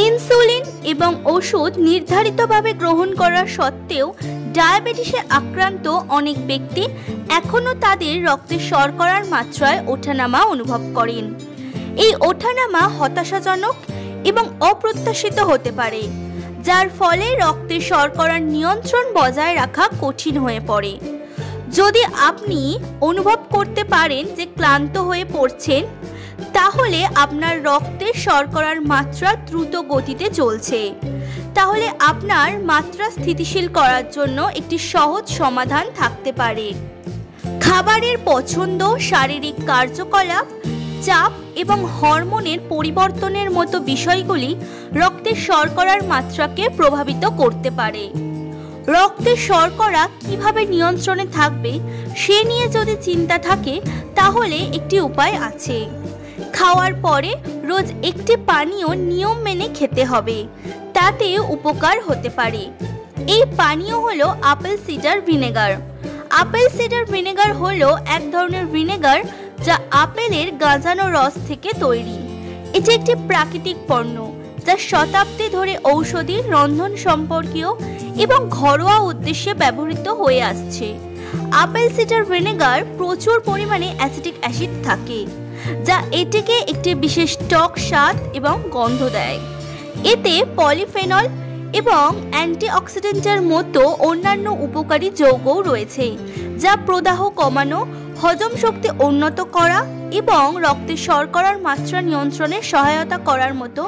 Insulin এবং ওষুধ নির্ধারিতভাবে গ্রহণ করা সত্ত্বেও ডায়াবেটিসে আক্রান্ত অনেক ব্যক্তি এখনও তাদের রক্তে শর্করার মাত্রায় ওঠানামা অনুভব করেন। এই ওঠানামা হতাশাজনক এবং অপ্রত্যাশিত হতে পারে, যার ফলে রক্তে শর্করার নিয়ন্ত্রণ বজায় রাখা কঠিন হয়ে পড়ে। যদি আপনি অনুভব করতে পারেন যে ক্লান্ত হয়ে পড়ছেন, তাহলে আপনার রক্তে শর্করার মাত্রা দ্রুত গতিতে চলছে। তাহলে আপনার মাত্রা স্থিতিশীল করার জন্য একটি সহজ সমাধান থাকতে পারে। খাবারের পছন্দ, শারীরিক কার্যকলাপ, চাপ এবং হরমোনের পরিবর্তনের মতো বিষয়গুলি রক্তে শর্করার মাত্রাকে প্রভাবিত করতে পারে। রক্তে শর্করা কিভাবে নিয়ন্ত্রণে থাকবে সে নিয়ে যদি চিন্তা থাকে, তাহলে একটি উপায় আছে। খাওয়ার পরে রোজ একটি পানীয় নিয়ম মেনে খেতে হবে, তাতে উপকার হতে পারে। এই পানীয় হলো apple cider vinegar. Apple cider vinegar হলো এক ধরনের ভিনেগার যা আপেলের গাঁজানো রস থেকে তৈরি। এটি একটি প্রাকৃতিক পণ্য যা শতাব্দী ধরে ঔষধি, রন্ধন সম্পর্কীয় এবং ঘরোয়া উদ্দেশ্যে ব্যবহৃত হয়ে আসছে। আপেল সিডার ভিনেগার প্রচুর পরিমাণে অ্যাসিটিক অ্যাসিড থাকে, যা এটিকে একটি বিশেষ টক স্বাদ এবং গন্ধ দেয়। এতে পলিফেনল এবং অ্যান্টিঅক্সিডেন্টের মতো অন্যান্য উপকারী যৌগও রয়েছে, যা প্রদাহ কমানো, হজম শক্তি উন্নত করা এবং রক্তে শর্করার মাত্রা নিয়ন্ত্রণে সহায়তা করার মতো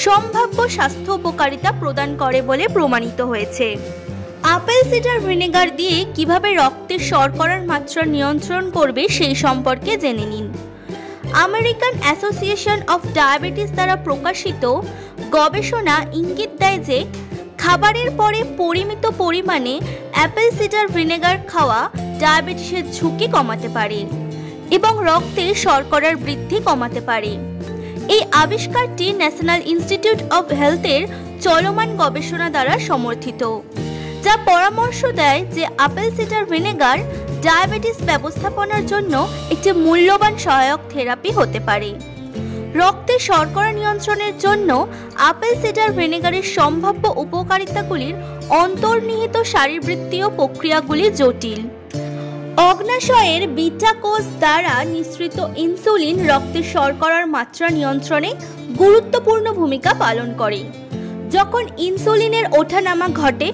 সম্ভাব্য স্বাস্থ্য উপকারিতা প্রদান করে বলে প্রমাণিত হয়েছে। আপেল সিডার ভিনেগার দিয়ে কিভাবে রক্তে শর্করার মাত্রা নিয়ন্ত্রণ করবে সেই সম্পর্কে জেনে নিন। আমেরিকান অ্যাসোসিয়েশন অফ ডায়াবেটিস দ্বারা প্রকাশিত গবেষণা ইঙ্গিত দেয় যে খাবারের পরে পরিমিত পরিমাণে অ্যাপেল সিডার ভিনেগার খাওয়া ডায়াবেটিসের ঝুঁকি কমাতে পারে এবং রক্তে শর্করার বৃদ্ধি কমাতে পারে। এই আবিষ্কারটি ন্যাশনাল ইনস্টিটিউট অফ হেলথের চলমান গবেষণা দ্বারা সমর্থিত, যা পরামর্শ দেয় যে আপেল সিডার ভিনেগার ডায়াবেটিস ব্যবস্থাপনার জন্য একটি মূল্যবান সহায়ক থেরাপি হতে পারে। রক্তে শর্করা নিয়ন্ত্রণের জন্য আপেল সিডার ভিনেগারের সম্ভাব্য উপকারিতাগুলির অন্তর্নিহিত শারীরবৃত্তীয় প্রক্রিয়াগুলি জটিল। অগ্নাশয়ের বিটা কোষ দ্বারা নিঃসৃত ইনসুলিন রক্তে শর্করার মাত্রা নিয়ন্ত্রণে গুরুত্বপূর্ণ ভূমিকা পালন করে। যখন ইনসুলিনের ওঠানামা ঘটে,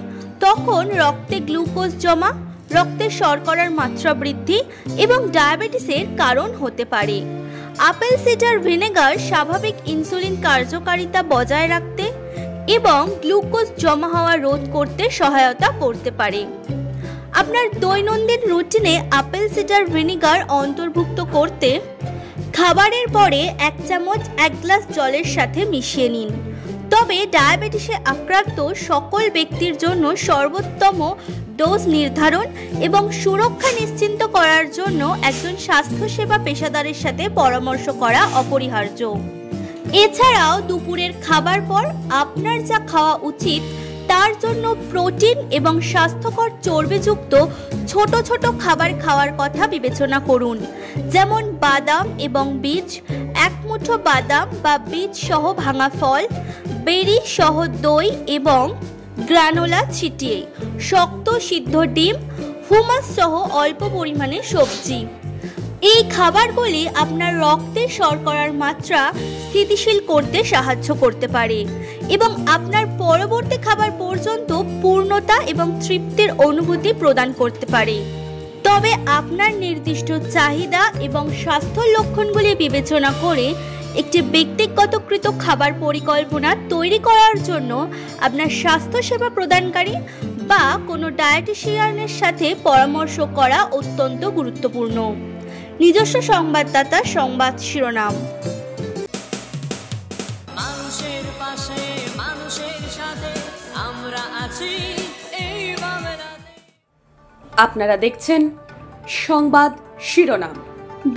তখন রক্তে গ্লুকোজ জমা, রক্তে শর্করার মাত্রা বৃদ্ধি এবং ডায়াবেটিসের কারণ হতে পারে। আপেল সিডার ভিনেগার স্বাভাবিক ইনসুলিন কার্যকারিতা বজায় রাখতে এবং গ্লুকোজ জমা হওয়া রোধ করতে সহায়তা করতে পারে। আপনার দৈনন্দিন রুটিনে আপেল সিডার ভিনেগার অন্তর্ভুক্ত করতে খাবারের পরে 1 চামচ 1 গ্লাস জলের সাথে মিশিয়ে নিন। তবে ডায়াবেটিসে আক্রান্ত সকল ব্যক্তির জন্য সর্বোত্তম ডোজ নির্ধারণ এবং সুরক্ষা নিশ্চিত করার জন্য একজন স্বাস্থ্যসেবা পেশাদারের সাথে পরামর্শ করা অপরিহার্য। এছাড়াও দুপুরের খাবার পর আপনার যা খাওয়া উচিত তার জন্য প্রোটিন এবং স্বাস্থ্যকর চর্বিযুক্ত ছোট ছোট খাবার খাওয়ার কথা বিবেচনা করুন, যেমন বাদাম এবং বীজ, 1 মুঠো বাদাম বা বীজ সহ ভাঙা ফল, বেরি সহ দই এবং গ্রানোলা ছিটিয়ে, শক্ত সিদ্ধ ডিম, হুমাস সহ অল্প পরিমাণে সবজি। এই খাবারগুলি আপনার রক্তে শর্করার মাত্রা স্থিতিশীল করতে সাহায্য করতে পারে এবং আপনার পরবর্তী খাবার পর্যন্ত পূর্ণতা এবং তৃপ্তির অনুভূতি প্রদান করতে পারে। তবে আপনার নির্দিষ্ট চাহিদা এবং স্বাস্থ্য লক্ষণগুলি বিবেচনা করে একটি ব্যক্তিগতকৃত খাবার পরিকল্পনা তৈরি করার জন্য আপনার স্বাস্থ্যসেবা প্রদানকারী বা কোনো ডায়েটিশিয়ানের সাথে পরামর্শ করা অত্যন্ত গুরুত্বপূর্ণ। নিজস্ব সংবাদদাতা সংবাদ শিরোনাম। মানুষের পাশে, মানুষের সাথে আমরা আছি এই বাংলাতে। আপনারা দেখছেন সংবাদ শিরোনাম।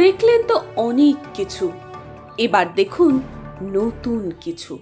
দেখলেন তো অনেক কিছু, এবার দেখুন নতুন কিছু।